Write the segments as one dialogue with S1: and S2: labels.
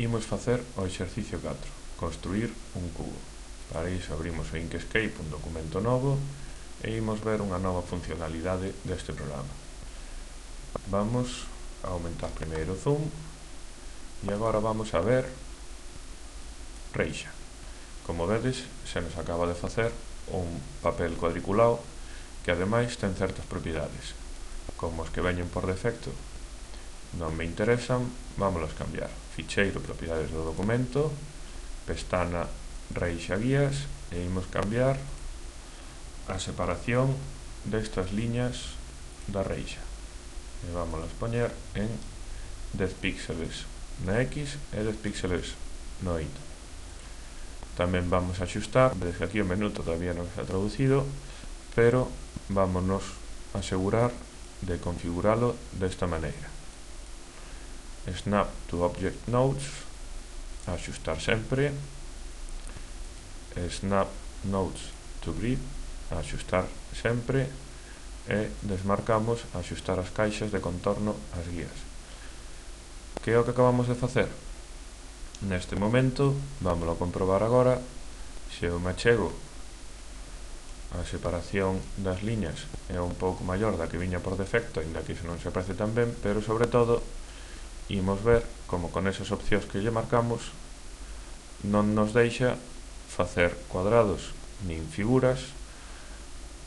S1: Imos facer o exercicio 4, construir un cubo. Para iso abrimos o Inkscape, un documento novo, e imos ver unha nova funcionalidade deste programa. Vamos a aumentar primeiro o zoom e agora vamos a ver reixa. Como vedes, se nos acaba de facer un papel cuadriculado que ademais ten certas propiedades. Como os que veñen por defecto non me interesan, vámonos cambiar. Ficheiro, propiedades do documento, pestana, reixa, guías, e imos cambiar a separación destas liñas da reixa. E vámonos poñer en 10 píxeles na X e 10 píxeles no Y. Tamén vamos a axustar, vedes que aquí o menú todavía non está traducido, pero vámonos a asegurar de configuralo desta maneira. Snap to Object Nodes, axustar sempre. Snap Nodes to Grid, axustar sempre. E desmarcamos axustar as caixas de contorno ás guías. Que é o que acabamos de facer? Neste momento, vámoslo comprobar agora, se eu me achego a separación das liñas é un pouco maior da que viña por defecto, ainda que iso non se aprece tan ben, pero sobre todo imos ver como con esas opcións que lle marcamos non nos deixa facer cuadrados nin figuras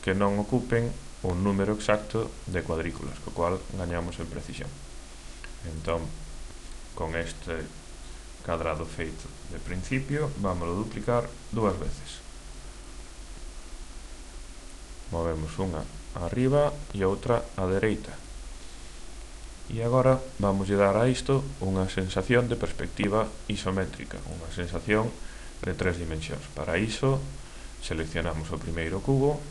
S1: que non ocupen un número exacto de cuadrículas, co cual gañamos en precisión. Entón, con este cadrado feito de principio, vámoslo duplicar dúas veces. Movemos unha arriba e outra á dereita. E agora vamos dar a isto unha sensación de perspectiva isométrica, unha sensación de 3 dimensións. Para iso, seleccionamos o primeiro cubo,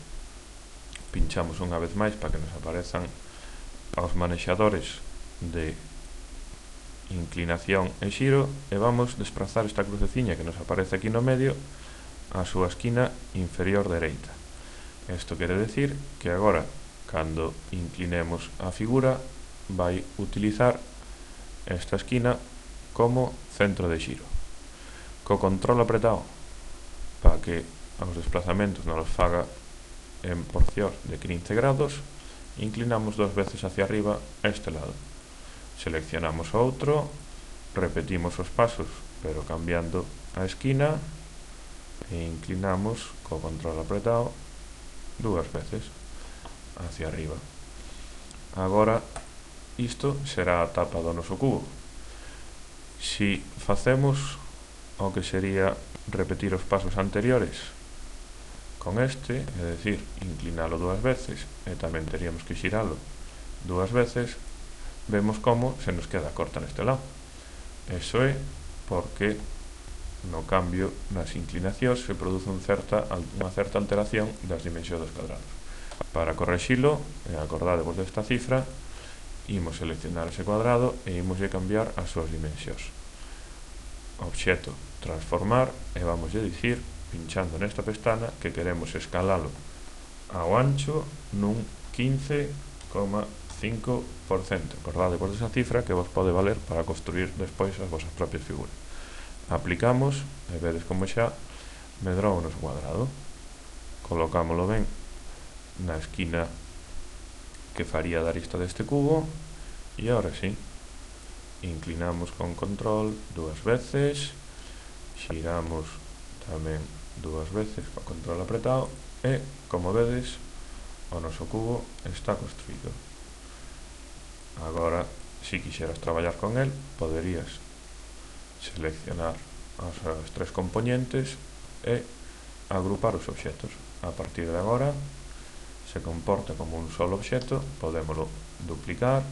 S1: pinchamos unha vez máis para que nos aparezan os manexadores de inclinación e xiro e vamos desplazar esta cruceciña que nos aparece aquí no medio á súa esquina inferior dereita. Isto quere decir que agora, cando inclinemos a figura, vai utilizar esta esquina como centro de xiro. Co control apretado para que os desplazamentos non os faga en porcións de 15 grados, inclinamos 2 veces hacia arriba este lado. Seleccionamos o outro, repetimos os pasos pero cambiando a esquina e inclinamos co control apretado 2 veces hacia arriba. Agora isto será a tapa do noso cubo. Si facemos o que sería repetir os pasos anteriores con este, é dicir, inclinalo 2 veces e tamén teríamos que xiralo 2 veces, vemos como se nos queda corta neste lado. Eso é porque no cambio nas inclinacións se produce unha certa alteración das dimensións dos cuadrados. Para correxilo, e acordadevos desta cifra, imos seleccionar ese cuadrado e imoslle cambiar as súas dimensións. Obxecto, transformar, e vamoslle dicir, pinchando nesta pestana, que queremos escalalo ao ancho nun 15,5%. Acordadevos desa cifra que vos pode valer para construir despois as vosas propias figuras. Aplicamos, e vedes como xa medrou o noso cuadrado. Colocámoslo ben na esquina que faría da arista deste cubo e ahora sí, inclinamos con control 2 veces, xiramos tamén 2 veces con control apretado e, como vedes, o noso cubo está construído. Agora, se quixeras traballar con el, poderías seleccionar as 3 componentes e agrupar os obxectos. A partir de agora, se comporta como un solo obxecto, podémoslo duplicar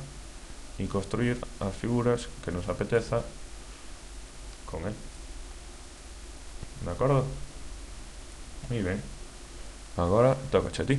S1: e construir as figuras que nos apeteza con él. De acordo? Moi ben. Agora toca a ti.